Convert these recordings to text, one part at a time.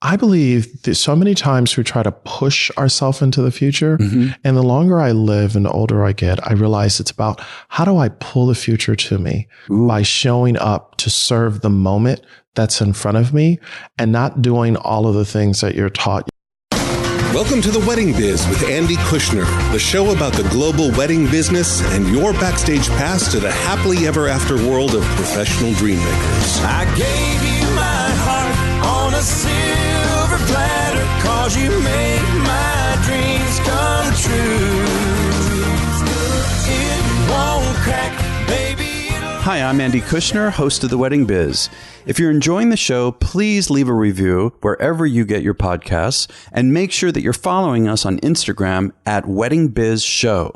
I believe that so many times we try to push ourselves into the future. And the longer I live and the older I get, I realize it's about how do I pull the future to me by showing up to serve the moment that's in front of me and not doing all of the things that you're taught. Welcome to The Wedding Biz with Andy Kushner, the show about the global wedding business and your backstage pass to the happily ever after world of professional dream makers. I gave you my heart on a silver platter, 'cause you made my dreams come true. It won't crack, baby. Hi, I'm Andy Kushner, host of The Wedding Biz. If you're enjoying the show, please leave a review wherever you get your podcasts, and make sure that you're following us on Instagram at Wedding Biz Show.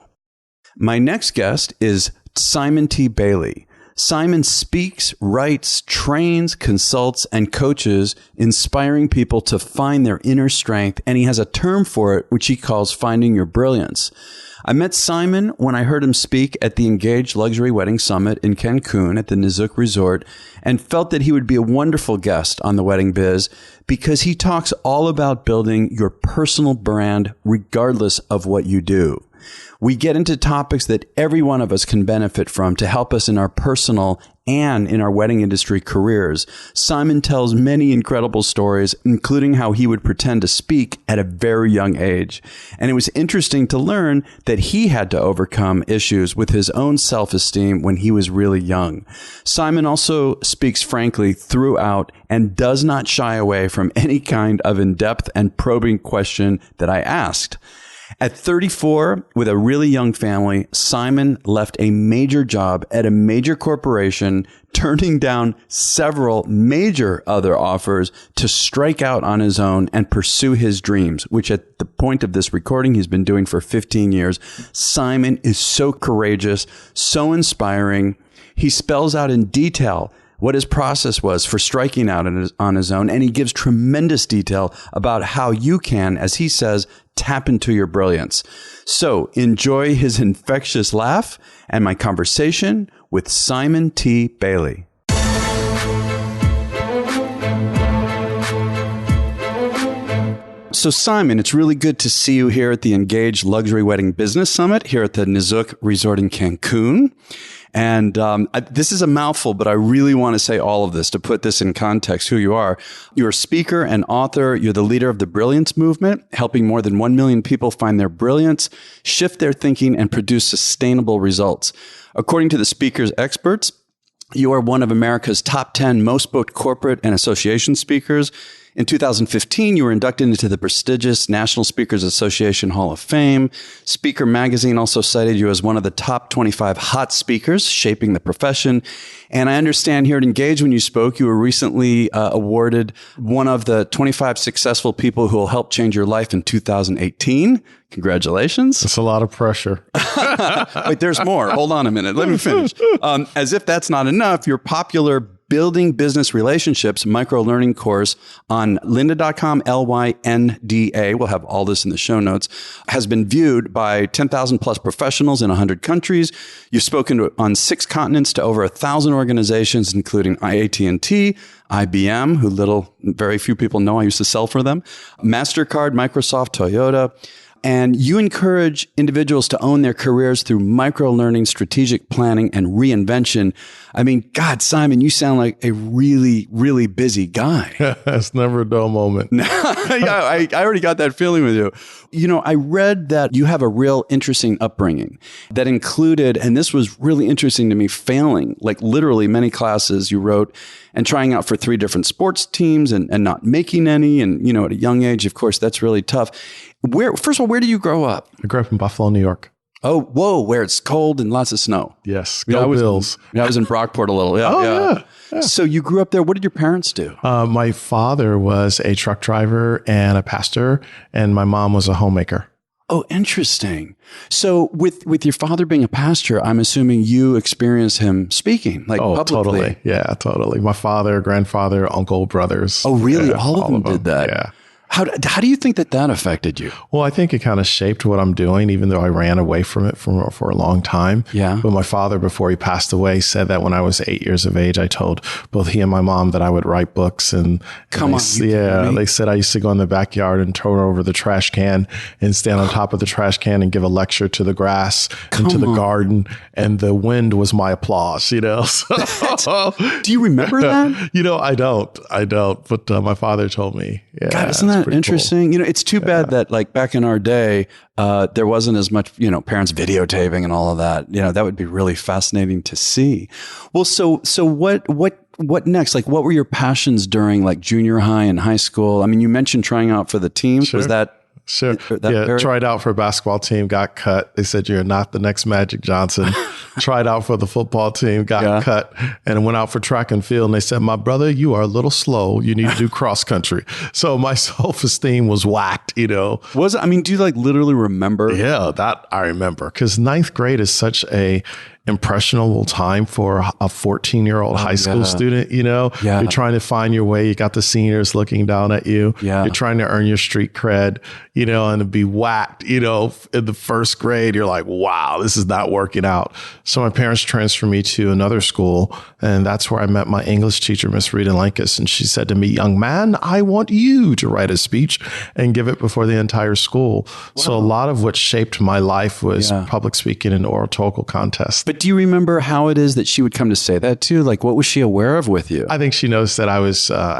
My next guest is Simon T. Bailey. Simon speaks, writes, trains, consults, and coaches, inspiring people to find their inner strength, and he has a term for it, which he calls finding your brilliance. I met Simon when I heard him speak at the Engaged Luxury Wedding Summit in Cancun at the Nizuc Resort, and felt that he would be a wonderful guest on The Wedding Biz because he talks all about building your personal brand regardless of what you do. We get into topics that every one of us can benefit from to help us in our personal and in our wedding industry careers. Simon tells many incredible stories, including how he would pretend to speak at a very young age. And it was interesting to learn that he had to overcome issues with his own self-esteem when he was really young. Simon also speaks frankly throughout and does not shy away from any kind of in-depth and probing question that I asked. At 34, with a really young family, Simon left a major job at a major corporation, turning down several major other offers to strike out on his own and pursue his dreams, which at the point of this recording, he's been doing for 15 years. Simon is so courageous, so inspiring. He spells out in detail what his process was for striking out on his own, and he gives tremendous detail about how you can, as he says, tap into your brilliance. So enjoy his infectious laugh and my conversation with Simon T. Bailey. So Simon, it's really good to see you here at the Engaged Luxury Wedding Business Summit here at the Nizuc Resort in Cancun. And this is a mouthful, but I really want to say all of this to put this in context, who you are. You're a speaker and author. You're the leader of the Brilliance movement, helping more than 1 million people find their brilliance, shift their thinking, and produce sustainable results. According to the speaker's experts, you are one of America's top 10 most booked corporate and association speakers. In 2015, you were inducted into the prestigious National Speakers Association Hall of Fame. Speaker Magazine also cited you as one of the top 25 hot speakers shaping the profession. And I understand here at Engage, when you spoke, you were recently awarded one of the 25 successful people who will help change your life in 2018. Congratulations. That's a lot of pressure. Wait, there's more. Hold on a minute. Let me finish. As if that's not enough, your popular Building Business Relationships micro-learning course on lynda.com, LYNDA, we'll have all this in the show notes, has been viewed by 10,000 plus professionals in 100 countries. You've spoken on 6 continents to over 1,000 organizations, including AT&T, IBM, who very few people know I used to sell for them, MasterCard, Microsoft, Toyota. And you encourage individuals to own their careers through micro-learning, strategic planning, and reinvention. I mean, God, Simon, you sound like a really, really busy guy. It's never a dull moment. Yeah, I already got that feeling with you. You know, I read that you have a real interesting upbringing that included, and this was really interesting to me, failing, like literally many classes you wrote, and trying out for 3 different sports teams and not making any. And, you know, at a young age, of course, that's really tough. First of all, where do you grow up? I grew up in Buffalo, New York. Oh, whoa, where it's cold and lots of snow. Yes. Go Bills. I was in Brockport a little. Yeah. So you grew up there. What did your parents do? My father was a truck driver and a pastor, and my mom was a homemaker. Oh, interesting. So with your father being a pastor, I'm assuming you experienced him speaking, like publicly. Totally. Yeah, totally. My father, grandfather, uncle, brothers. Oh, really? All of them did that? Yeah. How do you think that affected you? Well, I think it kind of shaped what I'm doing, even though I ran away from it for a long time. Yeah. But my father, before he passed away, said that when I was 8 years of age, I told both he and my mom that I would write books. And they said I used to go in the backyard and turn over the trash can and stand on top of the trash can and give a lecture to the grass and to the garden. And the wind was my applause, you know. So, do you remember that? You know, I don't. But my father told me. Yeah, God, isn't that interesting? Cool. You know, it's too bad that like back in our day, there wasn't as much, you know, parents videotaping and all of that. You know, that would be really fascinating to see. Well, so what next? Like, what were your passions during like junior high and high school? I mean, you mentioned trying out for the teams. Sure. Was that? Sure. Tried out for a basketball team, got cut. They said, you're not the next Magic Johnson. Tried out for the football team, got cut, and went out for track and field. And they said, my brother, you are a little slow. You need to do cross country. So my self-esteem was whacked, you know. Was it? I mean, do you like literally remember? Yeah, that I remember. Because ninth grade is such a impressionable time for a 14-year-old high school student, you know. You're trying to find your way. You got the seniors looking down at you. You're trying to earn your street cred, you know, and to be whacked, you know, in the first grade, you're like, wow, this is not working out. So my parents transferred me to another school, and that's where I met my English teacher, Miss Rita Lankus. And she said to me, young man, I want you to write a speech and give it before the entire school. Wow. So a lot of what shaped my life was public speaking and oratorical contests. But do you remember how it is that she would come to say that to you? Like, what was she aware of with you? I think she noticed that I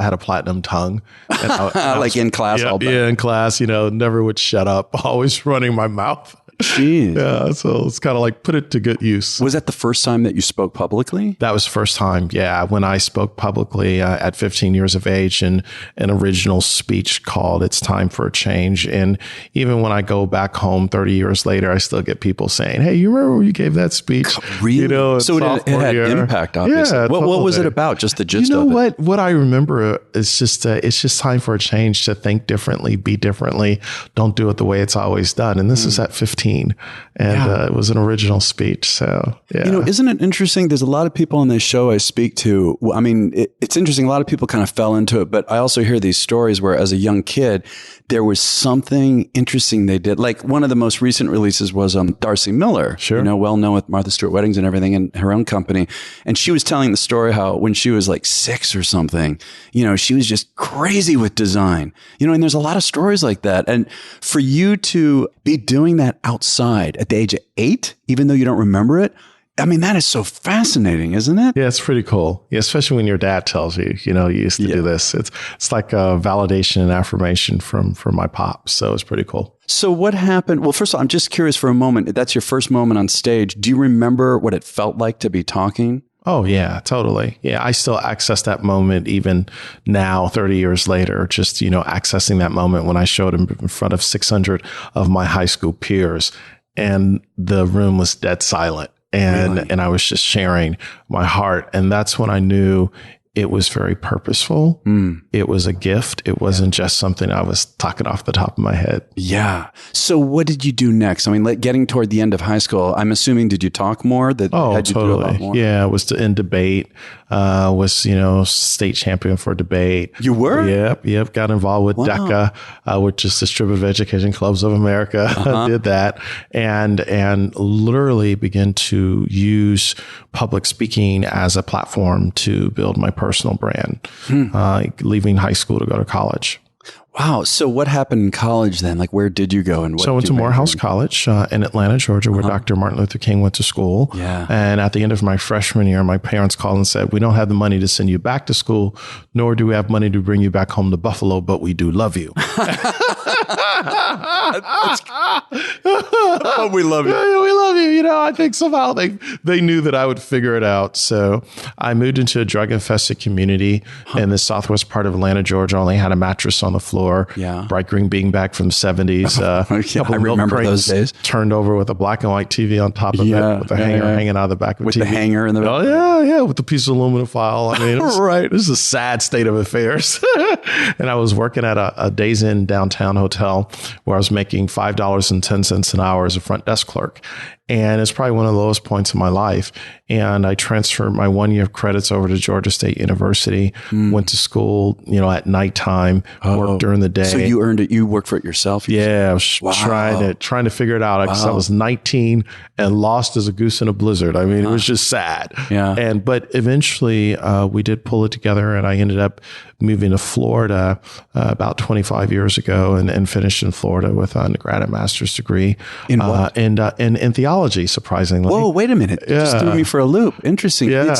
had a platinum tongue. And like in class all day. Yeah, in class, you know, never would shut up, always running my mouth. Jeez. Yeah, so it's kind of like put it to good use. Was that the first time that you spoke publicly? That was the first time, yeah. When I spoke publicly at 15 years of age in an original speech called It's Time for a Change. And even when I go back home 30 years later, I still get people saying, hey, you remember when you gave that speech? Really? You know, so it had impact, obviously. Yeah, what was it about? Just the gist of it? What I remember is just, it's just time for a change, to think differently, be differently. Don't do it the way it's always done. And this is at 15. And it was an original speech. So, yeah. You know, isn't it interesting? There's a lot of people on this show I speak to. I mean, it's interesting. A lot of people kind of fell into it, but I also hear these stories where as a young kid, there was something interesting they did. Like one of the most recent releases was Darcy Miller, you know, well known with Martha Stewart Weddings and everything, and her own company. And she was telling the story how when she was like 6 or something, you know, she was just crazy with design, you know, and there's a lot of stories like that. And for you to be doing that outside at the age of 8, even though you don't remember it, I mean, that is so fascinating, isn't it? Yeah, it's pretty cool. Yeah, especially when your dad tells you, you know, you used to do this. It's like a validation and affirmation from my pops. So it's pretty cool. So what happened? Well, first of all, I'm just curious for a moment. That's your first moment on stage. Do you remember what it felt like to be talking? Oh, yeah, totally. Yeah, I still access that moment even now, 30 years later, just, you know, accessing that moment when I showed him in front of 600 of my high school peers and the room was dead silent. And I was just sharing my heart. And that's when I knew it was very purposeful. It was a gift. It wasn't just something I was talking off the top of my head. Yeah. So what did you do next? I mean, getting toward the end of high school, I'm assuming, did you talk more? Totally. Do a lot more? Yeah, I was in debate. Was, you know, state champion for debate. You were? Yep. Got involved with DECA, which is Distributive Education Clubs of America. Did that and literally began to use public speaking as a platform to build my personal brand, leaving high school to go to college. Wow. So what happened in college then? Like, where did you go? And what so I went to Morehouse College in Atlanta, Georgia, where Dr. Martin Luther King went to school. Yeah. And at the end of my freshman year, my parents called and said, we don't have the money to send you back to school, nor do we have money to bring you back home to Buffalo, but we do love you. Oh, we love you. Yeah, we love you. You know, I think somehow they knew that I would figure it out. So I moved into a drug-infested community in the southwest part of Atlanta, Georgia. Only had a mattress on the floor. Bright green beanbag from the 70s. I remember those days. Turned over with a black and white TV on top of it, with a hanger hanging out of the back of the TV. With the hanger in the back. Oh, yeah, with the piece of aluminum foil. I mean, this is a sad state of affairs. And I was working at a Days Inn downtown hotel where I was making $5.10 an hour as a front desk clerk. And it's probably one of the lowest points in my life. And I transferred my 1 year of credits over to Georgia State University, went to school, at nighttime, worked during the day. So you earned it. You worked for it yourself. Yeah. I was trying to figure it out. I was 19 and lost as a goose in a blizzard. I mean, it was just sad. Yeah. But eventually we did pull it together, and I ended up moving to Florida about 25 years ago and finished in Florida with an undergrad and master's degree in what? In theology, surprisingly. Whoa, wait a minute. Yeah. Just threw me for a loop. Interesting. Yeah.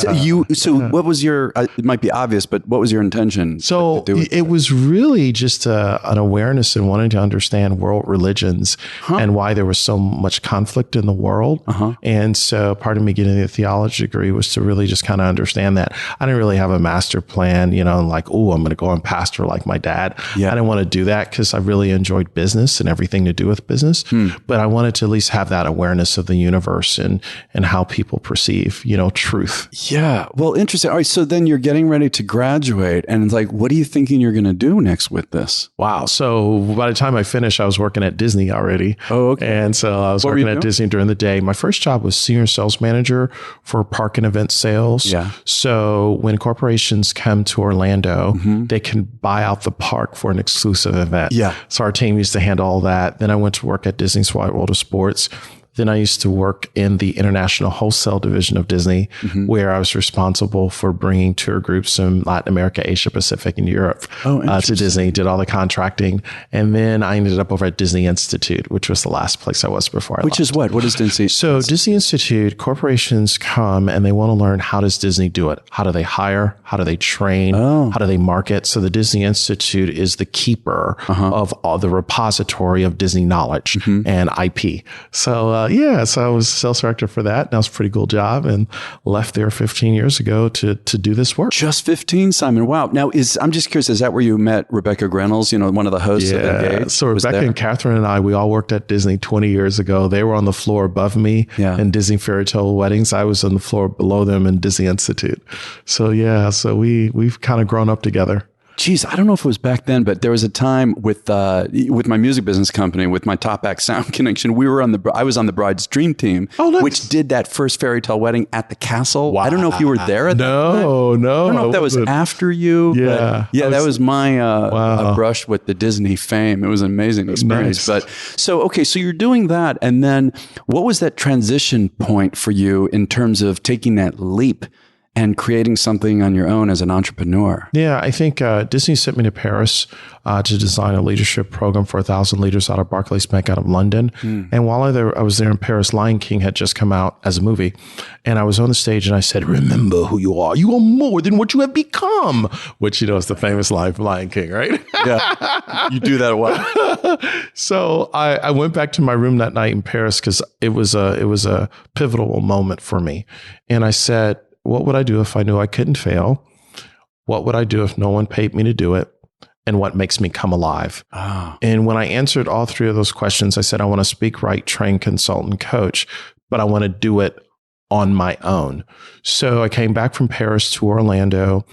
What was your, it might be obvious, but what was your intention? So it was really just an awareness and wanting to understand world religions and why there was so much conflict in the world. And so part of me getting a theology degree was to really just kind of understand that. I didn't really have a master plan, and like, I'm going to go and pastor like my dad. Yeah. I didn't want to do that because I really enjoyed business and everything to do with business. But I wanted to at least have that awareness of the universe and how people perceive, truth. Yeah. Well, interesting. All right. So then you're getting ready to graduate, and it's like, what are you thinking you're going to do next with this? Wow. So by the time I finished, I was working at Disney already. Oh, okay. And so I was working at Disney during the day. My first job was senior sales manager for park and event sales. Yeah. So when corporations come to Orlando, they can buy out the park for an exclusive event. Yeah. So our team used to handle all that. Then I went to work at Disney's Wide World of Sports. Then I used to work in the international wholesale division of Disney, where I was responsible for bringing tour groups from Latin America, Asia Pacific, and Europe to Disney, did all the contracting. And then I ended up over at Disney Institute, which was the last place I was before I left. Which is what? What is Disney? So Disney Institute, corporations come and they want to learn, how does Disney do it? How do they hire? How do they train? How do they market? So the Disney Institute is the keeper of all the repository of Disney knowledge and IP. So so I was sales director for that. That was a pretty cool job, and left there 15 years ago to do this work. Just 15, Simon. Wow. Now, I'm just curious, is that where you met Rebecca Grenels, one of the hosts of Engage? So Rebecca and Catherine and I, we all worked at Disney 20 years ago. They were on the floor above me in Disney Fairy Tale Weddings. I was on the floor below them in Disney Institute. So we've kind of grown up together. Geez, I don't know if it was back then, but there was a time with my music business company, with my Top Act Sound Connection. I was on the Bride's Dream Team, which did that first fairy tale wedding at the castle. Wow. I don't know if you were there at that time. No. I don't know if that was after you. Yeah. That was my brush with the Disney fame. It was an amazing experience. Nice. But so you're doing that. And then what was that transition point for you in terms of taking that leap and creating something on your own as an entrepreneur? Yeah, I think Disney sent me to Paris to design a leadership program for 1,000 leaders out of Barclays Bank out of London. And while I was there in Paris, Lion King had just come out as a movie. And I was on the stage and I said, "Remember who you are. You are more than what you have become," which, is the famous line from Lion King, right? Yeah, you do that a while. So I went back to my room that night in Paris because it was a pivotal moment for me. And I said, what would I do if I knew I couldn't fail? What would I do if no one paid me to do it? And what makes me come alive? And when I answered all three of those questions, I said, I want to speak, write, train, consult, and coach, but I want to do it on my own. So I came back from Paris to Orlando.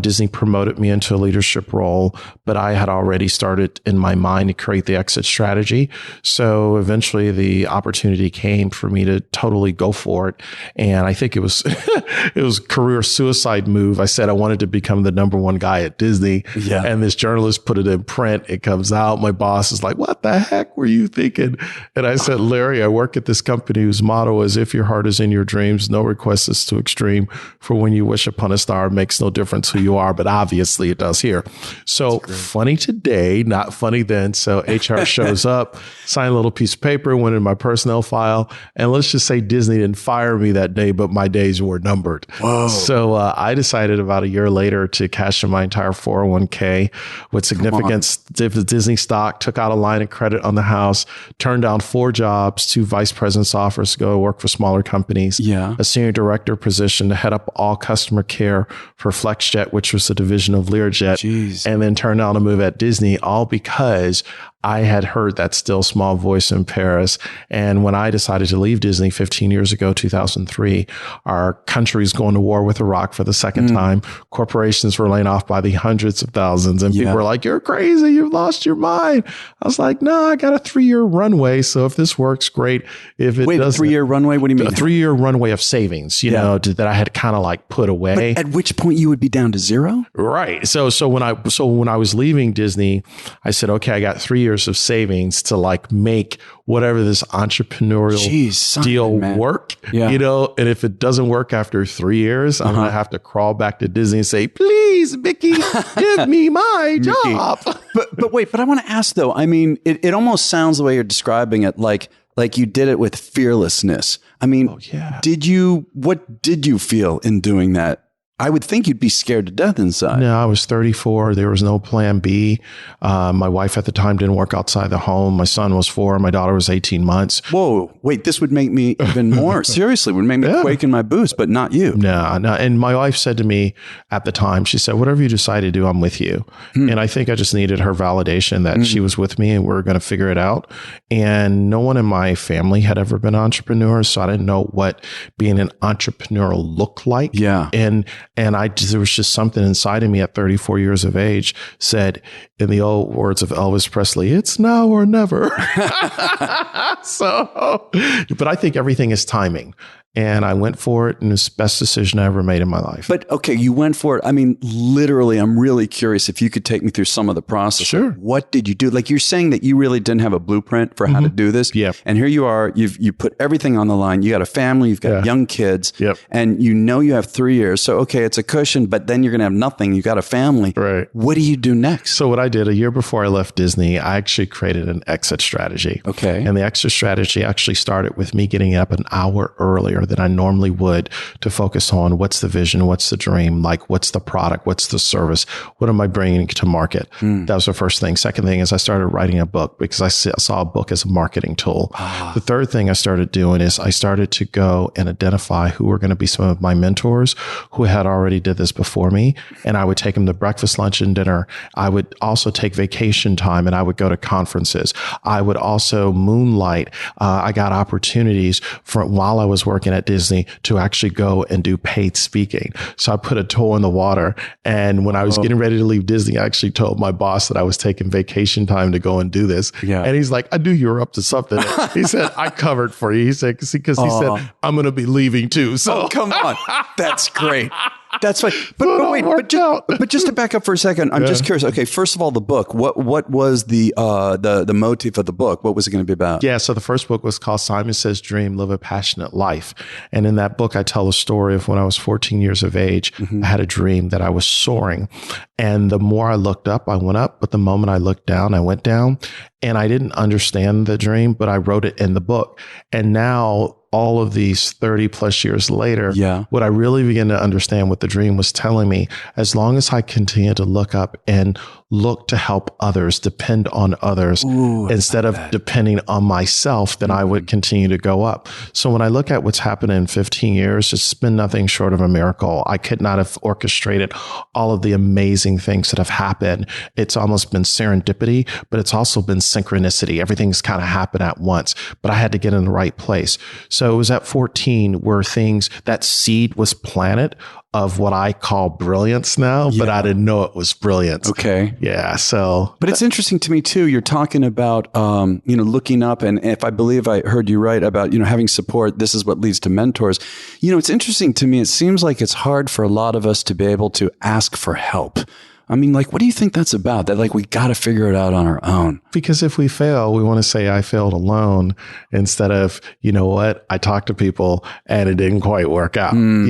Disney promoted me into a leadership role, but I had already started in my mind to create the exit strategy. So eventually the opportunity came for me to totally go for it. And I think it was a career suicide move. I said I wanted to become the number one guy at Disney. Yeah. And this journalist put it in print. It comes out. My boss is like, "What the heck were you thinking?" And I said, "Larry, I work at this company whose motto is, if your heart is in your dreams, no request is too extreme. For when you wish upon a star, it makes no difference who you are, but obviously it does here." So funny today, not funny then. So HR shows up, signed a little piece of paper, went in my personnel file, and let's just say Disney didn't fire me that day, but my days were numbered. Whoa. So I decided about a year later to cash in my entire 401k with significant Disney stock, took out a line of credit on the house, turned down 4 jobs, 2 vice president's offers to go work for smaller companies. Yeah. A senior director position to head up all customer care for FlexJet, which was a division of Learjet. Jeez. And then turned down a move at Disney, all because I had heard that still small voice in Paris. And when I decided to leave Disney 15 years ago, 2003, our country's going to war with Iraq for the second time. Corporations were laying off by the hundreds of thousands. And people were like, you're crazy. You've lost your mind. I was like, no, I got a 3-year runway. So if this works, great. If it doesn't, a 3-year runway? What do you mean? A 3-year runway of savings, you know, that I had kind of like put away. But at which point you would be down to zero? Right. So when I was leaving Disney, I said, okay, I got 3 years of savings to like make whatever this entrepreneurial deal work, you know, and if it doesn't work after 3 years, I'm going to have to crawl back to Disney and say, please, Mickey, give me my job. But I want to ask though, I mean, it almost sounds the way you're describing it, like you did it with fearlessness. I mean, what did you feel in doing that? I would think you'd be scared to death inside. No, I was 34. There was no plan B. My wife at the time didn't work outside the home. My son was 4. My daughter was 18 months. Whoa, wait, this would make me even more, seriously, would make me quake in my boots, but not you. No. And my wife said to me at the time, she said, whatever you decide to do, I'm with you. And I think I just needed her validation that she was with me and we were going to figure it out. And no one in my family had ever been entrepreneurs, so I didn't know what being an entrepreneur looked like. Yeah. And there was just something inside of me at 34 years of age said, in the old words of Elvis Presley, it's now or never. But I think everything is timing. And I went for it, and it's the best decision I ever made in my life. But okay, you went for it. I mean, literally, I'm really curious if you could take me through some of the process. Sure. Like, what did you do? Like you're saying that you really didn't have a blueprint for how to do this. Yeah. And here you are, you put everything on the line. You got a family, you've got young kids, and you know you have 3 years. So, okay, it's a cushion, but then you're going to have nothing. You got a family. Right. What do you do next? So what I did a year before I left Disney, I actually created an exit strategy. Okay. And the exit strategy actually started with me getting up an hour earlier than I normally would to focus on what's the vision, what's the dream, like what's the product, what's the service, what am I bringing to market? That was the first thing. Second thing is I started writing a book because I saw a book as a marketing tool. The third thing I started doing is I started to go and identify who were going to be some of my mentors who had already did this before me. And I would take them to breakfast, lunch, and dinner. I would also take vacation time and I would go to conferences. I would also moonlight. I got opportunities while I was working at Disney to actually go and do paid speaking. So I put a toe in the water. And when I was getting ready to leave Disney, I actually told my boss that I was taking vacation time to go and do this. Yeah. And he's like, I knew you were up to something. He said, I covered for you. He said, because he said, I'm going to be leaving too. So come on. That's great. That's right. But just to back up for a second, I'm just curious. Okay, first of all, the book. What was the motif of the book? What was it going to be about? Yeah, so the first book was called Simon Says Dream, Live a Passionate Life. And in that book, I tell a story of when I was 14 years of age, I had a dream that I was soaring. And the more I looked up, I went up. But the moment I looked down, I went down. And I didn't understand the dream, but I wrote it in the book. And now, all of these 30 plus years later, what I really began to understand what the dream was telling me, as long as I continue to look up and look to help others, depend on others, instead of depending on myself, then I would continue to go up. So when I look at what's happened in 15 years, it's been nothing short of a miracle. I could not have orchestrated all of the amazing things that have happened. It's almost been serendipity, but it's also been synchronicity. Everything's kind of happened at once, but I had to get in the right place. So it was at 14 where that seed was planted of what I call brilliance now, but I didn't know it was brilliance. Okay. Yeah. So, but it's interesting to me too. You're talking about, looking up, and if I believe I heard you right about, having support, this is what leads to mentors. It's interesting to me. It seems like it's hard for a lot of us to be able to ask for help. I mean, what do you think that's about? That we got to figure it out on our own. Because if we fail, we want to say I failed alone instead of, I talked to people and it didn't quite work out, and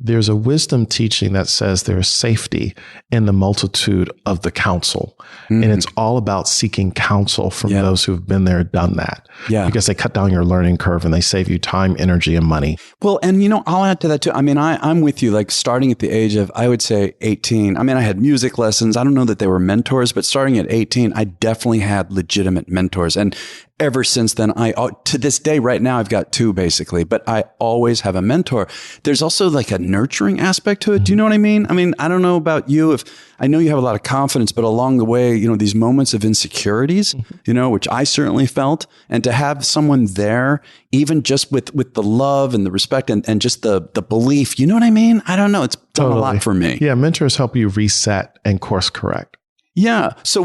there's a wisdom teaching that says there's safety in the multitude of the counsel. And it's all about seeking counsel from those who've been there, done that. Yeah. Because they cut down your learning curve and they save you time, energy, and money. Well, and I'll add to that too. I mean, I'm with you, starting at the age of, I would say 18. I mean, I had music lessons. I don't know that they were mentors, but starting at 18, I definitely had legitimate mentors. And ever since then, to this day, right now, I've got 2 basically, but I always have a mentor. There's also a nurturing aspect to it. Do you know what I mean? I mean, I don't know about you. If I know you have a lot of confidence, but along the way, these moments of insecurities, which I certainly felt, and to have someone there, even just with the love and the respect and just the belief, you know what I mean? I don't know. It's done a lot for me. Yeah. Mentors help you reset and course correct. Yeah. So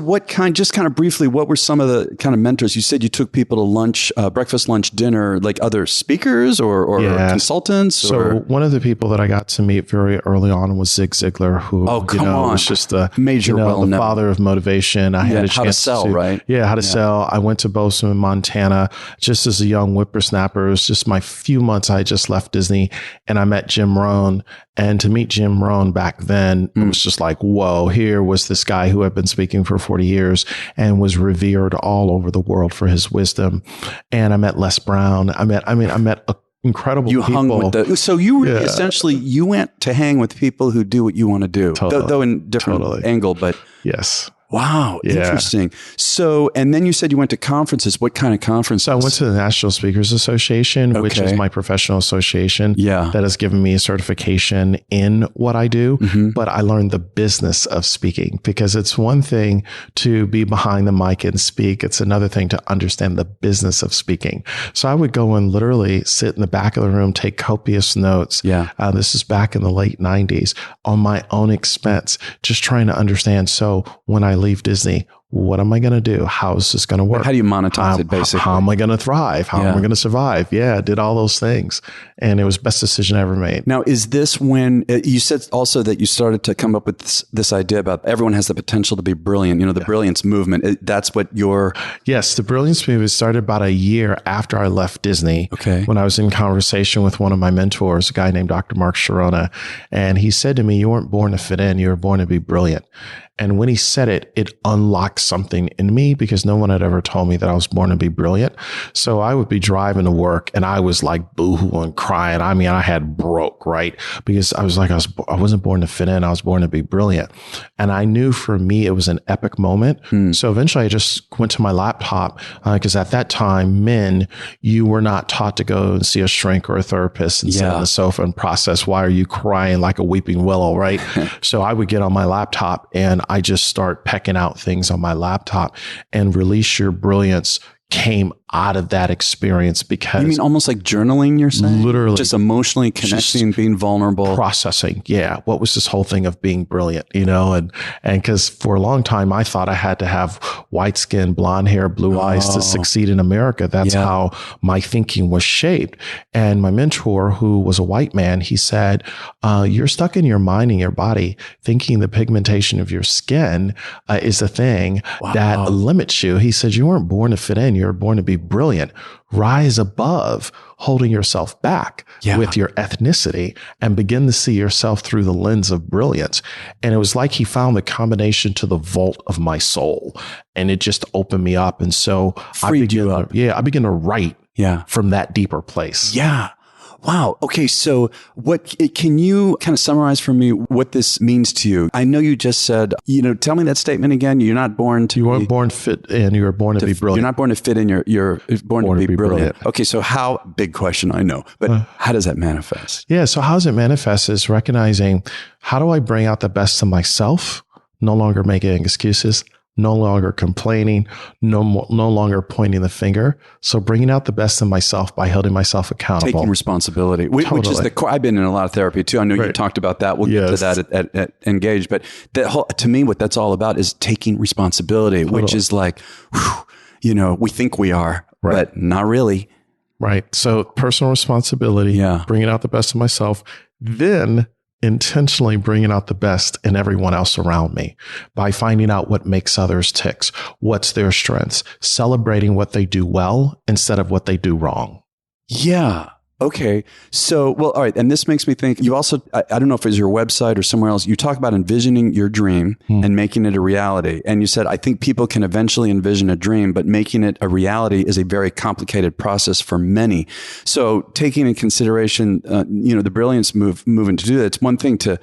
just kind of briefly, what were some of the kind of mentors? You said you took people to lunch, breakfast, lunch, dinner, like other speakers or consultants? So one of the people that I got to meet very early on was Zig Ziglar, who was just the the father of motivation. I had a chance how to sell, right? Yeah, how to sell. I went to Bozeman, Montana, just as a young whippersnapper. It was just my few months. I had just left Disney, and I met Jim Rohn. And to meet Jim Rohn back then, it was just like, whoa, here was this guy who had been speaking for 40 years and was revered all over the world for his wisdom. And I met Les Brown. I met incredible people. Hung with so you really essentially, you went to hang with people who do what you want to do, though in different angle, but yes. Wow. Yeah. Interesting. So, and then you said you went to conferences. What kind of conferences? So I went to the National Speakers Association, which is my professional association that has given me a certification in what I do. But I learned the business of speaking, because it's one thing to be behind the mic and speak. It's another thing to understand the business of speaking. So I would go and literally sit in the back of the room, take copious notes. This is back in the late 90s on my own expense, just trying to understand. So when I leave Disney, what am I going to do? How is this going to work? How do you monetize it, basically? How am I going to thrive? How am I going to survive? Yeah, I did all those things. And it was the best decision I ever made. Now, is this when you said also that you started to come up with this idea about everyone has the potential to be brilliant, the Brilliance movement? That's what your... Yes, the Brilliance movement started about a year after I left Disney. When I was in conversation with one of my mentors, a guy named Dr. Mark Sharona. And he said to me, you weren't born to fit in, you were born to be brilliant. And when he said it, it unlocked something in me, because no one had ever told me that I was born to be brilliant. So I would be driving to work and I was like boohooing, crying. I mean, I had broke, right? Because I was like, I wasn't born to fit in. I was born to be brilliant. And I knew for me, it was an epic moment. So eventually I just went to my laptop, because at that time, men, you were not taught to go and see a shrink or a therapist and sit on the sofa and process, why are you crying like a weeping willow, right? So I would get on my laptop and I just start pecking out things on my laptop, and Release Your Brilliance came out of that experience. Because you mean almost like journaling, you're saying? Literally. Just emotionally connecting, being vulnerable. Processing. Yeah. What was this whole thing of being brilliant, and because for a long time, I thought I had to have white skin, blonde hair, blue eyes to succeed in America. That's how my thinking was shaped. And my mentor, who was a white man, he said, you're stuck in your mind and your body thinking the pigmentation of your skin is the thing that limits you. He said, you weren't born to fit in. You're born to be brilliant. Rise above holding yourself back with your ethnicity and begin to see yourself through the lens of brilliance. And it was like he found the combination to the vault of my soul, and it just opened me up. And so I began to write from that deeper place. Yeah. Wow. Okay. So can you kind of summarize for me what this means to you? I know you just said, tell me that statement again. You're not born to... You weren't born fit in, you were born to be brilliant. You're not born to fit in, you're born to be brilliant. Okay. So big question, I know, but how does that manifest? Yeah. So how does it manifest is recognizing, how do I bring out the best of myself? No longer making excuses. No longer complaining, no longer pointing the finger. So bringing out the best in myself by holding myself accountable. Taking responsibility, which is the core. I've been in a lot of therapy too. I know you talked about that. We'll get to that at Engage. But to me, what that's all about is taking responsibility, which is like, we think we are, but not really. Right. So personal responsibility, bringing out the best of myself, then intentionally bringing out the best in everyone else around me by finding out what makes others tick, what's their strengths, celebrating what they do well instead of what they do wrong. Yeah. Okay. So, all right. And this makes me think, you also, I don't know if it's your website or somewhere else, you talk about envisioning your dream and making it a reality. And you said, I think people can eventually envision a dream, but making it a reality is a very complicated process for many. So taking in consideration, the Brilliance movement to do that, it's one thing to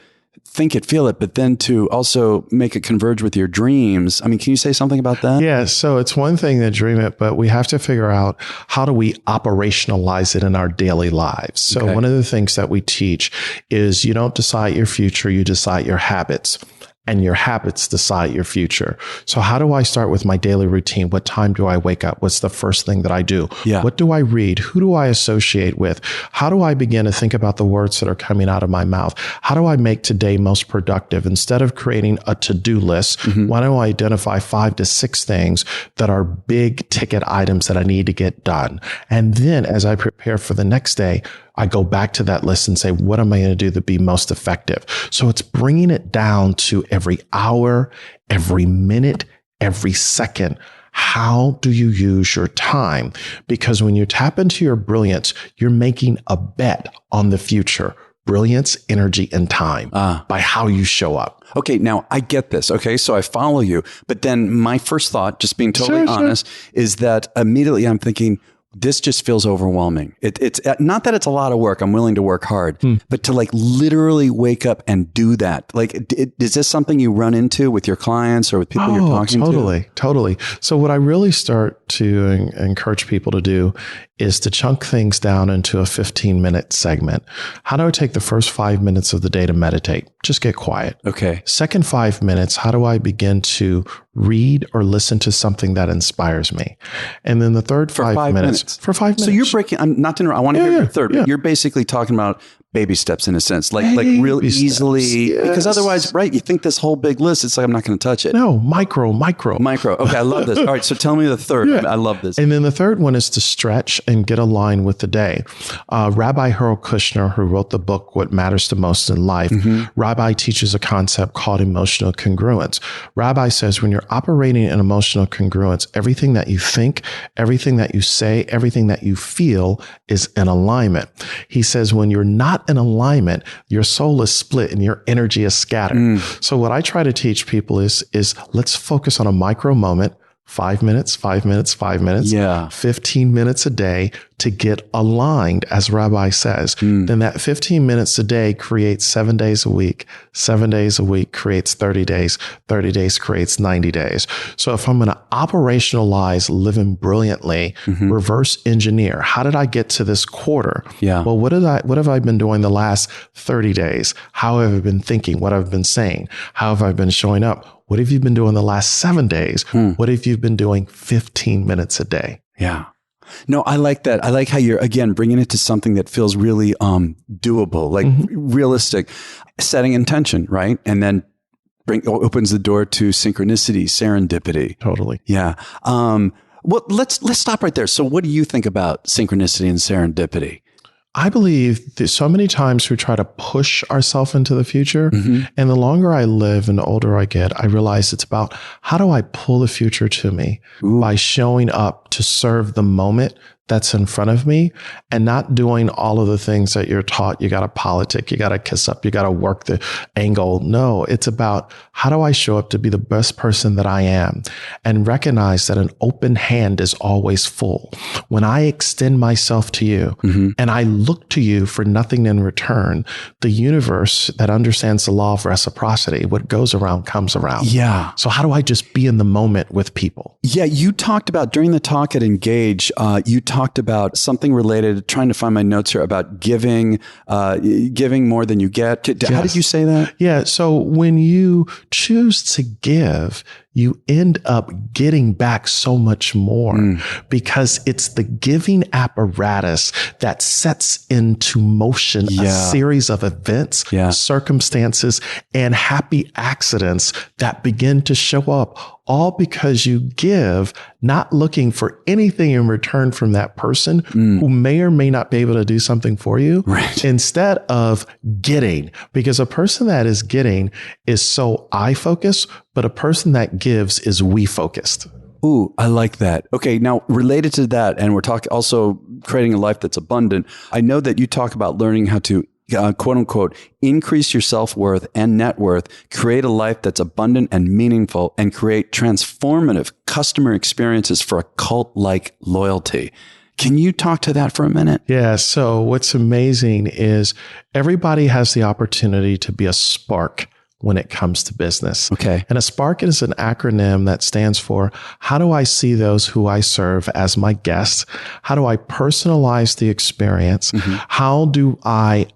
think it, feel it, but then to also make it converge with your dreams. I mean, can you say something about that? Yeah. So it's one thing to dream it, but we have to figure out how do we operationalize it in our daily lives. So one of the things that we teach is you don't decide your future, you decide your habits. And your habits decide your future. So how do I start with my daily routine? What time do I wake up? What's the first thing that I do? Yeah. What do I read? Who do I associate with? How do I begin to think about the words that are coming out of my mouth? How do I make today most productive? Instead of creating a to-do list, why don't I identify 5 to 6 things that are big ticket items that I need to get done? And then as I prepare for the next day, I go back to that list and say, what am I going to do to be most effective? So it's bringing it down to every hour, every minute, every second. How do you use your time? Because when you tap into your brilliance, you're making a bet on the future. Brilliance, energy, and time by how you show up. Okay, now I get this. Okay, so I follow you. But then my first thought, just being totally honest, is that immediately I'm thinking, this just feels overwhelming. It's not that it's a lot of work. I'm willing to work hard, but to like literally wake up and do that. Like, is this something you run into with your clients or with people you're talking to? Totally. So what I really start to encourage people to do is to chunk things down into a 15-minute segment. How do I take the first 5 minutes of the day to meditate? Just get quiet. Okay. Second 5 minutes, how do I begin to read or listen to something that inspires me? And then the third for 5 minutes. For 5 minutes. So you're breaking, I'm not to interrupt, I want to hear your third, but you're basically talking about baby steps in a sense, like real easily, because otherwise, right, you think this whole big list, it's like, I'm not going to touch it. No, micro. Okay, I love this. All right, so tell me the third. Yeah. I love this. And then the third one is to stretch and get aligned with the day. Rabbi Harold Kushner, who wrote the book, What Matters the Most in Life, Rabbi teaches a concept called emotional congruence. Rabbi says when you're operating in emotional congruence, everything that you think, everything that you say, everything that you feel is in alignment. He says when you're not in alignment, your soul is split and your energy is scattered. So what I try to teach people is let's focus on a micro moment, 5 minutes, 15 minutes a day to get aligned, as Rabbi says. Then that 15 minutes a day creates 7 days a week. 7 days a week creates 30 days. 30 days creates 90 days. So if I'm going to operationalize living brilliantly, reverse engineer, how did I get to this quarter? Well, what have I been doing the last 30 days? How have I been thinking? What have I been saying? How have I been showing up? What have you been doing the last 7 days? What have you been doing 15 minutes a day? Yeah. No, I like that. I like how you're, again, bringing it to something that feels really doable, like realistic, setting intention, right? And then opens the door to synchronicity, serendipity. Totally. Yeah. Well, let's stop right there. So what do you think about synchronicity and serendipity? I believe that so many times we try to push ourselves into the future. And the longer I live and the older I get, I realize it's about how do I pull the future to me by showing up to serve the moment that's in front of me and not doing all of the things that you're taught. You got to politic, you got to kiss up, you got to work the angle. No, it's about how do I show up to be the best person that I am and recognize that an open hand is always full. When I extend myself to you and I look to you for nothing in return, the universe that understands the law of reciprocity, what goes around comes around. Yeah. So how do I just be in the moment with people? Yeah. You talked about during the talk at Engage, you talked about something related, trying to find my notes here, about giving more than you get. How did you say that? Yeah. So when you choose to give, you end up getting back so much more because it's the giving apparatus that sets into motion a series of events, circumstances, and happy accidents that begin to show up, all because you give, not looking for anything in return from that person who may or may not be able to do something for you, instead of getting. Because a person that is getting is so I focused, but a person that gives is we focused. Ooh, I like that. Okay. Now, related to that, and we're talking also creating a life that's abundant. I know that you talk about learning how to quote unquote, increase your self-worth and net worth, create a life that's abundant and meaningful, and create transformative customer experiences for a cult-like loyalty. Can you talk to that for a minute? Yeah. So what's amazing is everybody has the opportunity to be a spark when it comes to business. Okay. And a spark is an acronym that stands for, how do I see those who I serve as my guests? How do I personalize the experience? How do I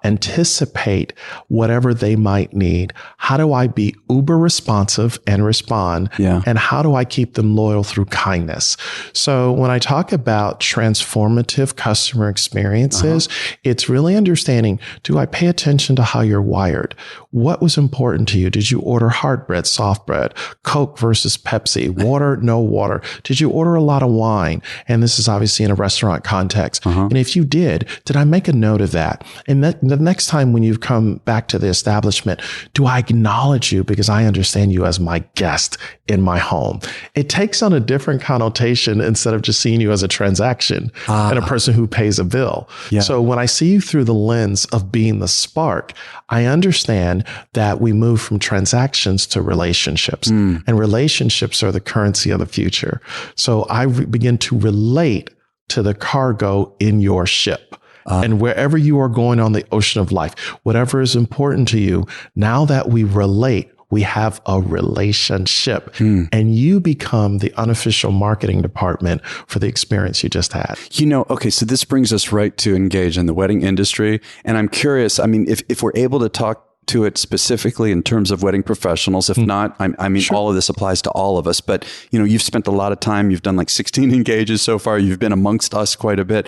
anticipate whatever they might need? How do I be uber responsive and respond? And how do I keep them loyal through kindness? So when I talk about transformative customer experiences, it's really understanding, do I pay attention to how you're wired? What was important to you? Did you order hard bread, soft bread, Coke versus Pepsi, water, no water? Did you order a lot of wine? And this is obviously in a restaurant context. And if you did I make a note of that? And the next time when you come back to the establishment, do I acknowledge you because I understand you as my guest in my home? It takes on a different connotation instead of just seeing you as a transaction and a person who pays a bill. So when I see you through the lens of being the spark, I understand that we move from transactions to relationships, and relationships are the currency of the future. So I begin to relate to the cargo in your ship. And wherever you are going on the ocean of life, whatever is important to you, now that we relate, we have a relationship, and you become the unofficial marketing department for the experience you just had. Okay, so this brings us right to engage in the wedding industry. And I'm curious, I mean, if we're able to talk to it specifically in terms of wedding professionals. If not, I mean, all of this applies to all of us, but you've spent a lot of time, you've done like 16 engages so far. You've been amongst us quite a bit.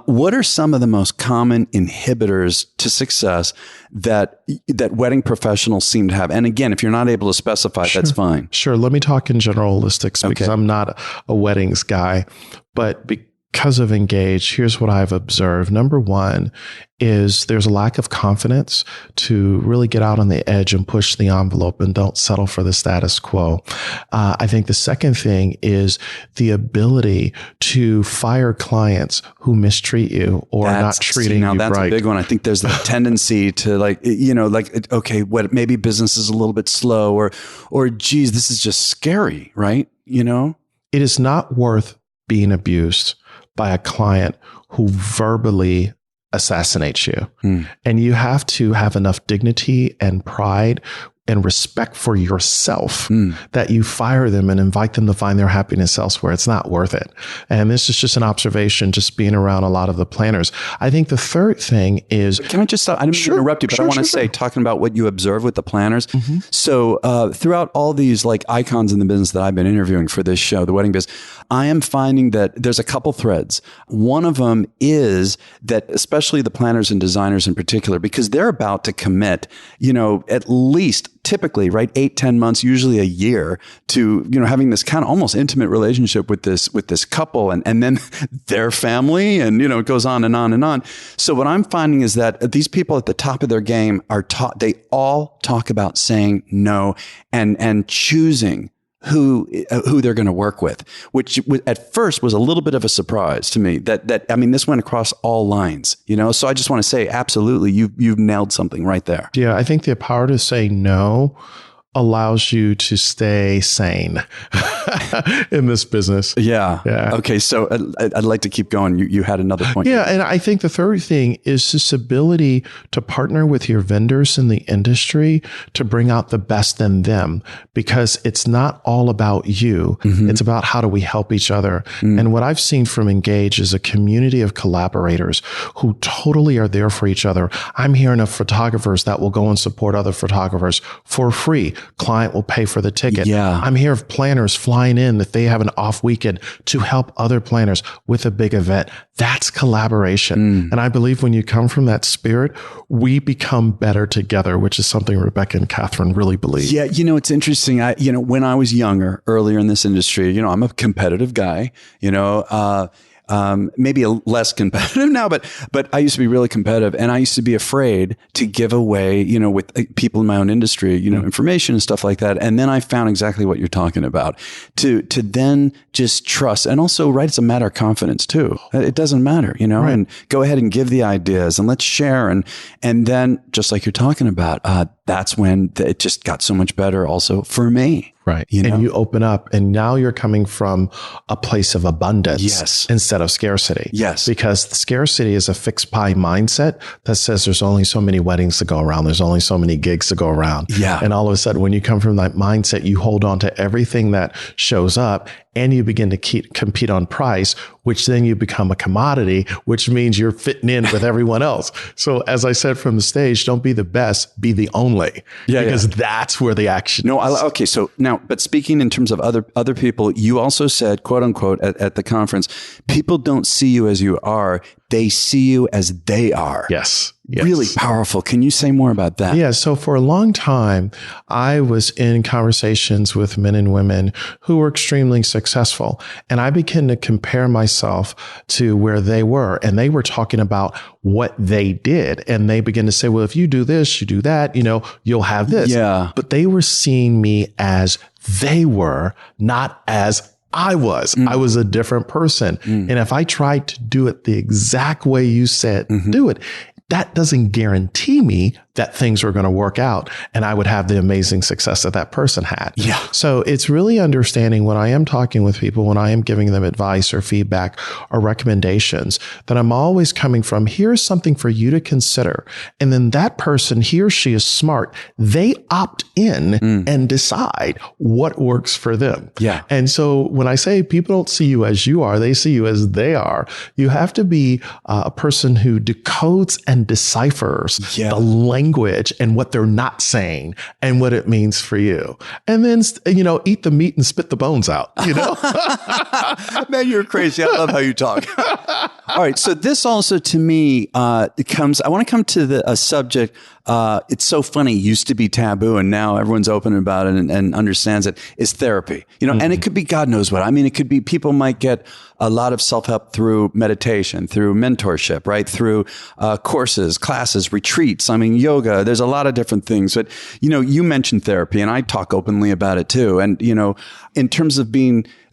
What are some of the most common inhibitors to success that wedding professionals seem to have? And again, if you're not able to specify, that's fine. Sure. Let me talk in generalistics because I'm not a weddings guy, but because of Engage, here's what I've observed. Number one is there's a lack of confidence to really get out on the edge and push the envelope and don't settle for the status quo. I think the second thing is the ability to fire clients who mistreat you or not treating you right. Now that's a big one. I think there's the tendency to what maybe business is a little bit slow or geez, this is just scary, right? It is not worth being abused by a client who verbally assassinates you. And you have to have enough dignity and pride and respect for yourself that you fire them and invite them to find their happiness elsewhere. It's not worth it. And this is just an observation, just being around a lot of the planners. I think the third thing is... Can I just stop? I didn't mean to interrupt you, but I want to say, talking about what you observe with the planners. So throughout all these like icons in the business that I've been interviewing for this show, The Wedding Biz, I am finding that there's a couple threads. One of them is that especially the planners and designers in particular, because they're about to commit, at least typically, right, 8-10 months, usually a year, to having this kind of almost intimate relationship with this couple, and then their family, and it goes on and on and on. So what I'm finding is that these people at the top of their game are taught. They all talk about saying no and choosing who they're going to work with, which at first was a little bit of a surprise to me. This went across all lines, So I just want to say, absolutely, you've nailed something right there. Yeah, I think the power to say no allows you to stay sane in this business. Yeah. Okay. So I'd like to keep going. You had another point. Yeah. And I think the third thing is this ability to partner with your vendors in the industry to bring out the best in them, because it's not all about you. It's about how do we help each other. And what I've seen from Engage is a community of collaborators who totally are there for each other. I'm hearing of photographers that will go and support other photographers for free. Client will pay for the ticket. Yeah. I'm here of planners flying in if they have an off weekend to help other planners with a big event. That's collaboration. And I believe when you come from that spirit, we become better together, which is something Rebecca and Catherine really believe. Yeah. It's interesting. When I was younger, earlier in this industry, I'm a competitive guy, maybe less competitive now, but I used to be really competitive, and I used to be afraid to give away, with people in my own industry, information and stuff like that. And then I found exactly what you're talking about, to then just trust. And also, right, it's a matter of confidence too. It doesn't matter, right. And go ahead and give the ideas and let's share. And then just like you're talking about, that's when it just got so much better also for me. Right. You know? And you open up and now you're coming from a place of abundance instead of scarcity. Yes. Because the scarcity is a fixed pie mindset that says there's only so many weddings to go around. There's only so many gigs to go around. Yeah. And all of a sudden, when you come from that mindset, you hold on to everything that shows up and you begin to compete on price, which then you become a commodity, which means you're fitting in with everyone else. So as I said from the stage, don't be the best, be the only. Because that's where the action is. Okay. So now, but speaking in terms of other people, you also said, quote unquote, at the conference, people don't see you as you are. They see you as they are. Yes. Really powerful. Can you say more about that? Yeah. So for a long time, I was in conversations with men and women who were extremely successful. And I began to compare myself to where they were. And they were talking about what they did. And they began to say, well, if you do this, you do that, you'll have this. Yeah. But they were seeing me as they were, not as I was. I was a different person. And if I tried to do it the exact way you said, do it, that doesn't guarantee me that things were going to work out and I would have the amazing success that that person had. Yeah. So it's really understanding when I am talking with people, when I am giving them advice or feedback or recommendations, that I'm always coming from, here's something for you to consider. And then that person, he or she is smart. They opt in and decide what works for them. Yeah. And so when I say people don't see you as you are, they see you as they are, you have to be a person who decodes and deciphers the language and what they're not saying and what it means for you. And then, eat the meat and spit the bones out, Man, you're crazy. I love how you talk. All right. So this also to me, I want to come to a subject. It's so funny. Used to be taboo and now everyone's open about it and understands it, is therapy, and it could be God knows what. I mean, it could be people might get a lot of self-help through meditation, through mentorship, right? Through courses, classes, retreats. I mean, yoga, there's a lot of different things. But, you mentioned therapy and I talk openly about it too. And, in terms of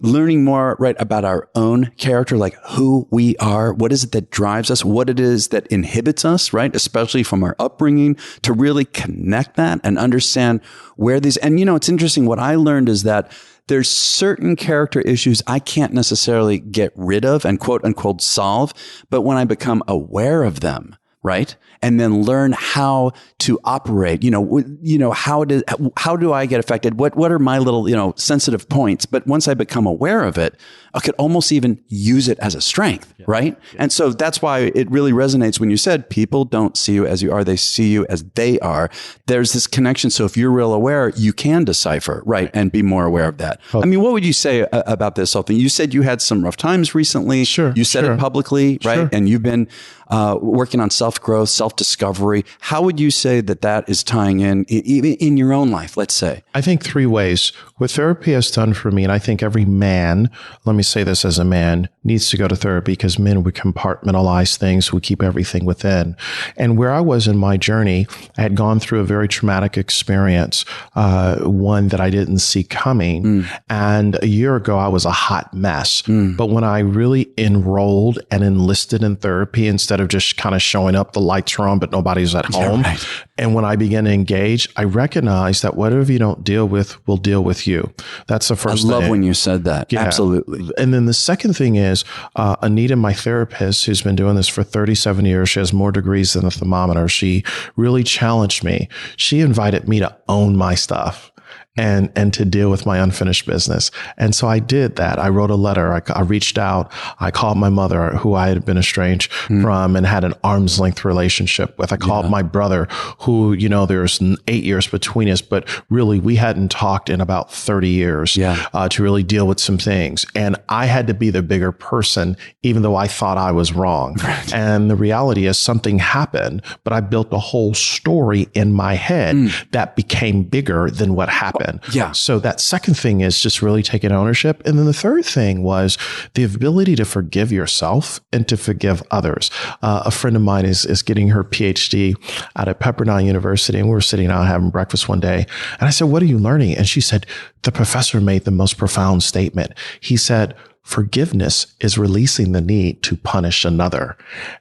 learning more, right, about our own character, like who we are, what is it that drives us, what it is that inhibits us, right? Especially from our upbringing, to really connect that and understand where these, and it's interesting. What I learned is that there's certain character issues I can't necessarily get rid of and quote unquote solve, but when I become aware of them, right? And then learn how to operate, how do I get affected? What are my little, sensitive points? But once I become aware of it, I could almost even use it as a strength, right? Yeah. And so that's why it really resonates when you said people don't see you as you are, they see you as they are. There's this connection. So if you're real aware, you can decipher, right? And be more aware of that. Oh. I mean, what would you say about this whole thing? You said you had some rough times recently. Sure. You said it publicly, right? Sure. And you've been working on self-growth, self-discovery. How would you say that is tying in, even in your own life, let's say? I think three ways. What therapy has done for me, and I think every man, let me say this as a man, needs to go to therapy because men would compartmentalize things. We keep everything within. And where I was in my journey, I had gone through a very traumatic experience, one that I didn't see coming. And a year ago, I was a hot mess. But when I really enrolled and enlisted in therapy, instead of just kind of showing up, the lights are on, but nobody's at home. Yeah, right. And when I began to engage, I recognized that whatever you don't deal with will deal with you. That's the first thing. I love when you said that. Yeah. Absolutely. And then the second thing is, Anita, my therapist, who's been doing this for 37 years, she has more degrees than a thermometer. She really challenged me. She invited me to own my stuff and to deal with my unfinished business. And so I did that. I wrote a letter. I reached out. I called my mother, who I had been estranged from and had an arm's length relationship with. I called my brother, who, there's 8 years between us, but really we hadn't talked in about 30 years to really deal with some things. And I had to be the bigger person, even though I thought I was wrong. Right. And the reality is something happened, but I built a whole story in my head that became bigger than what happened. Yeah. So that second thing is just really taking ownership. And then the third thing was the ability to forgive yourself and to forgive others. A friend of mine is getting her PhD out at Pepperdine University, and we were sitting out having breakfast one day. And I said, "What are you learning?" And she said, "The professor made the most profound statement. He said, forgiveness is releasing the need to punish another.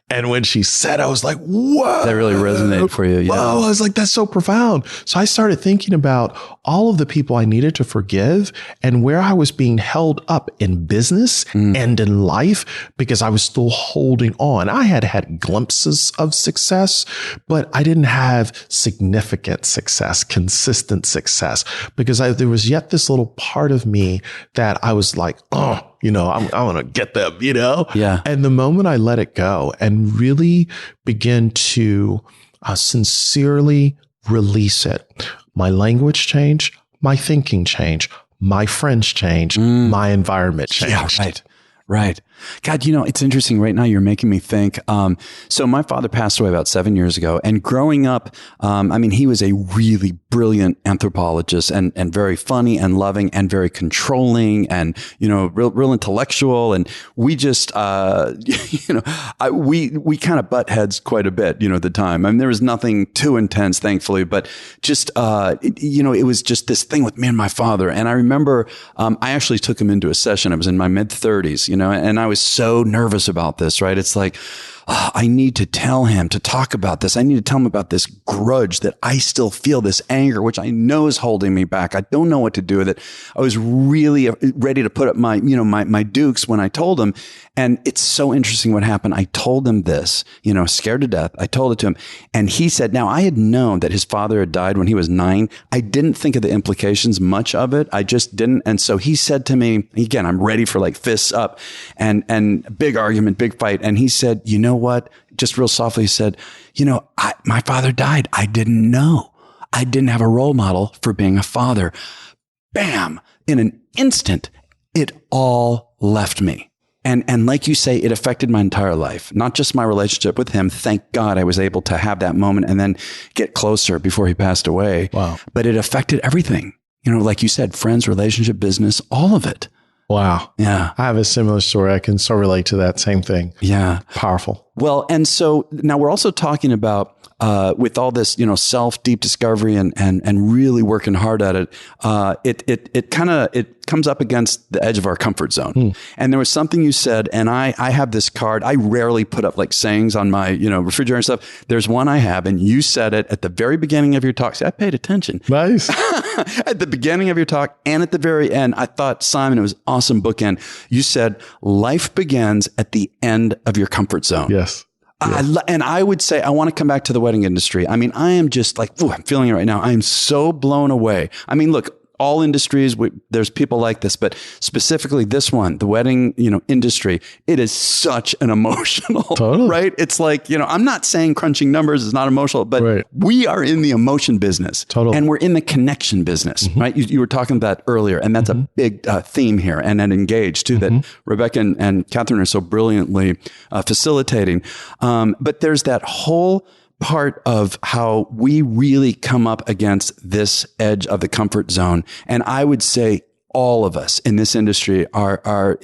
And when she said, I was like, whoa. That really resonated for you. Yeah. Whoa, I was like, that's so profound. So I started thinking about all of the people I needed to forgive and where I was being held up in business and in life because I was still holding on. I had had glimpses of success, but I didn't have significant success, consistent success, because there was yet this little part of me that I was like, oh, I want to get them, Yeah. And the moment I let it go and really begin to sincerely release it, my language changed, my thinking changed, my friends changed, my environment changed. Yeah, right. God, it's interesting right now. You're making me think. So my father passed away about 7 years ago, and growing up, he was a really brilliant anthropologist and very funny and loving and very controlling and, real intellectual. And we just, we kind of butt heads quite a bit, at the time. There was nothing too intense, thankfully, but just, it was just this thing with me and my father. And I remember, I actually took him into a session. I was in my mid 30s, and I was so nervous about this, right? It's like, I need to tell him to talk about this. I need to tell him about this grudge that I still feel, this anger, which I know is holding me back. I don't know what to do with it. I was really ready to put up my dukes when I told him. And it's so interesting what happened. I told him this, scared to death. I told it to him. And he said, now I had known that his father had died when he was 9. I didn't think of the implications much of it. I just didn't. And so he said to me, again, I'm ready for like fists up and big argument, big fight. And he said, you know what? Just real softly, he said, my father died. I didn't know. I didn't have a role model for being a father. Bam! In an instant, it all left me. And like you say, it affected my entire life, not just my relationship with him. Thank God I was able to have that moment and then get closer before he passed away. Wow. But it affected everything. Like you said, friends, relationship, business, all of it. Wow. Yeah. I have a similar story. I can so relate to that same thing. Yeah. Powerful. Well, and so now we're also talking about, with all this, self deep discovery and really working hard at it, it comes up against the edge of our comfort zone. And there was something you said, and I have this card. I rarely put up like sayings on my, refrigerator and stuff. There's one I have, and you said it at the very beginning of your talk. See, I paid attention. Nice. At the beginning of your talk and at the very end. I thought, Simon, it was awesome bookend. You said, life begins at the end of your comfort zone. Yes. And I would say, I want to come back to the wedding industry. I am just like, I'm feeling it right now. I'm so blown away. Look, all industries, there's people like this, but specifically this one, the wedding, industry, it is such an emotional, totally. Right? It's like, I'm not saying crunching numbers is not emotional, but right. We are in the emotion business. Totally. And we're in the connection business, right? You were talking about that earlier, and that's a big theme here, and engaged too, that Rebecca and Catherine are so brilliantly facilitating. But there's that whole part of how we really come up against this edge of the comfort zone. And I would say all of us in this industry are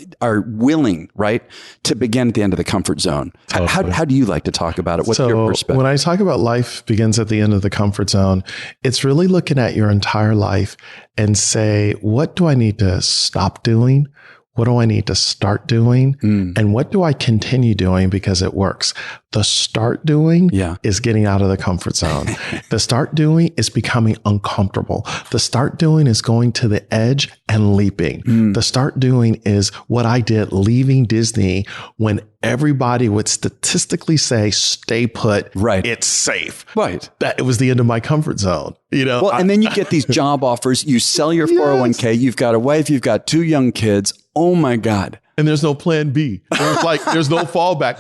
willing, right, to begin at the end of the comfort zone. Totally. How do you like to talk about it? What's your perspective? When I talk about life begins at the end of the comfort zone, it's really looking at your entire life and say, what do I need to stop doing? What do I need to start doing? And what do I continue doing because it works? The start doing is getting out of the comfort zone. The start doing is becoming uncomfortable. The start doing is going to the edge and leaping. The start doing is what I did leaving Disney when everybody would statistically say, stay put. Right. It's safe. Right. That it was the end of my comfort zone. Well, and then you get these job offers. You sell your 401k. You've got a wife. You've got 2 young kids. Oh my God. And there's no plan B. There's no fallback.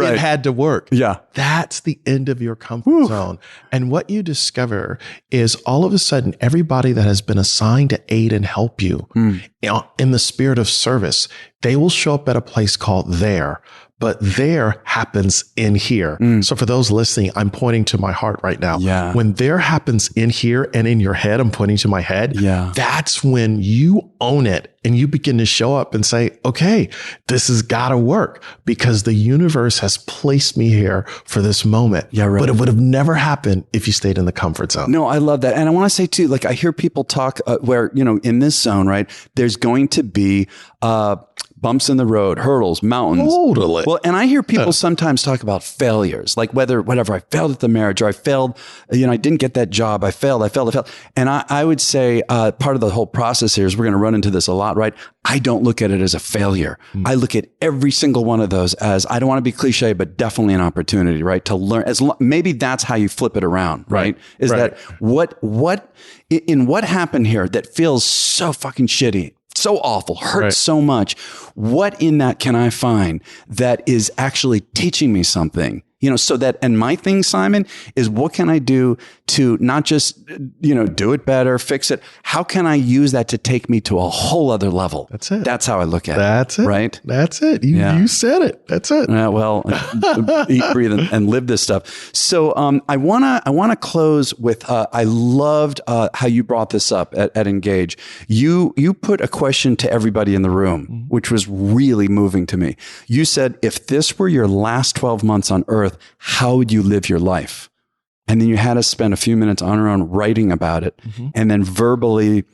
It had to work. Yeah. That's the end of your comfort zone. And what you discover is all of a sudden, everybody that has been assigned to aid and help you in the spirit of service, they will show up at a place called there. But there happens in here. So for those listening, I'm pointing to my heart right now. Yeah. When there happens in here and in your head, I'm pointing to my head. Yeah. That's when you own it and you begin to show up and say, okay, this has got to work because the universe has placed me here for this moment. Yeah, right. But it would have never happened if you stayed in the comfort zone. No, I love that. And I want to say too, I hear people talk where, in this zone, right, there's going to be, bumps in the road, hurdles, mountains. Totally. Well, and I hear people sometimes talk about failures, like whatever, I failed at the marriage, or I failed, I didn't get that job. I failed. And I would say part of the whole process here is we're going to run into this a lot, right? I don't look at it as a failure. I look at every single one of those as, I don't want to be cliche, but definitely an opportunity, right? To learn, maybe that's how you flip it around, right? Is that what happened here that feels so fucking shitty, so awful, hurts so much. What in that can I find that is actually teaching me something? So that, and my thing, Simon, is what can I do to not just, do it better, fix it? How can I use that to take me to a whole other level? That's it. That's how I look at it. That's it. Right? That's it. You said it. That's it. Well, eat, breathe, and live this stuff. So I wanna close with I loved how you brought this up at Engage. You put a question to everybody in the room, which was really moving to me. You said, if this were your last 12 months on Earth, how would you live your life? And then you had us spend a few minutes on our own writing about it, and then verbally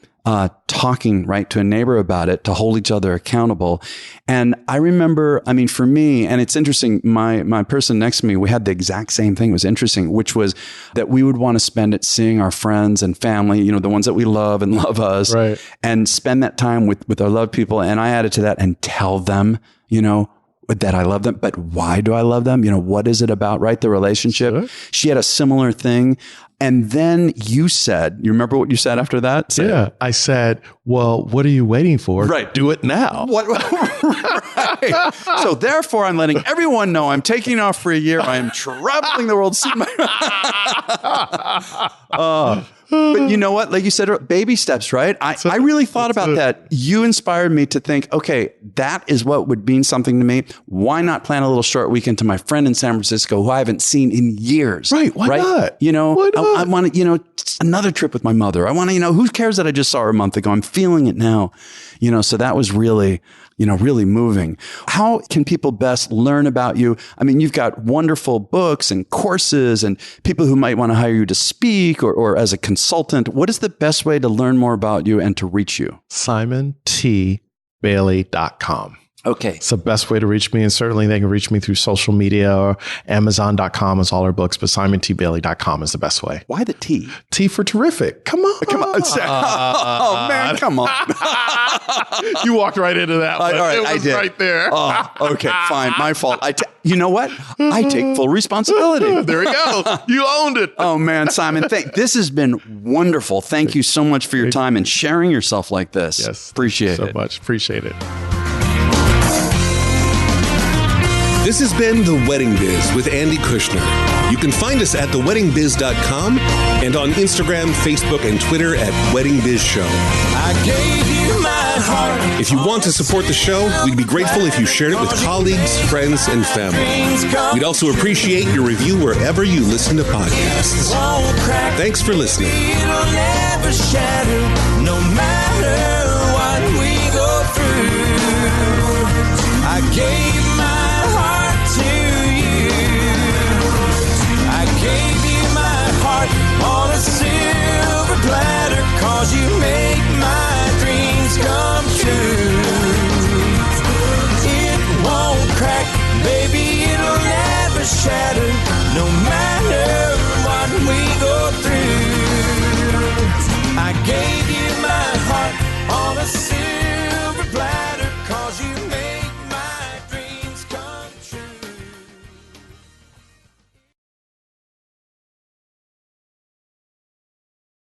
talking to a neighbor about it to hold each other accountable. And I remember, for me, and it's interesting, my person next to me, we had the exact same thing. It was interesting, which was that we would want to spend it seeing our friends and family, the ones that we love and love us, and spend that time with our loved people. And I added to that and tell them, that I love them, but why do I love them? What is it about, the relationship? Sure. She had a similar thing. And then you remember what you said after that? I said, well, what are you waiting for? Right. Do it now. Right. So therefore, I'm letting everyone know I'm taking off for a year. I am traveling the world. But you know what? Like you said, baby steps, right? I really thought about that. You inspired me to think, okay, that is what would mean something to me. Why not plan a little short weekend to my friend in San Francisco who I haven't seen in years? Right. Why not? Why not? I want to, another trip with my mother. I want to, who cares that I just saw her a month ago? I'm feeling it now. So that was really, really moving. How can people best learn about you? You've got wonderful books and courses and people who might want to hire you to speak or as a consultant. What is the best way to learn more about you and to reach you? SimonTBailey.com. Okay. It's the best way to reach me. And certainly they can reach me through social media, or Amazon.com is all our books, but SimonTBailey.com is the best way. Why the T? T for terrific. Come on. Oh, man, come on. You walked right into that one. All right, it was I did. right there. Oh, okay, fine. My fault. You know what? I take full responsibility. There we go. You owned it. Oh, man, Simon, this has been wonderful. Thank you so much for your time and sharing yourself like this. Yes. Appreciate it. So much. Appreciate it. This has been The Wedding Biz with Andy Kushner. You can find us at theweddingbiz.com and on Instagram, Facebook, and Twitter at Wedding Biz Show. I gave you my heart. If you want to support the show, we'd be grateful if you shared it with colleagues, friends, and family. We'd also appreciate your review wherever you listen to podcasts. Thanks for listening. It'll never shatter, no matter what we go through. I gave my heart to you. I gave you my heart on a silver platter, 'cause you make my dreams come true. It won't crack, baby, it'll never shatter, no matter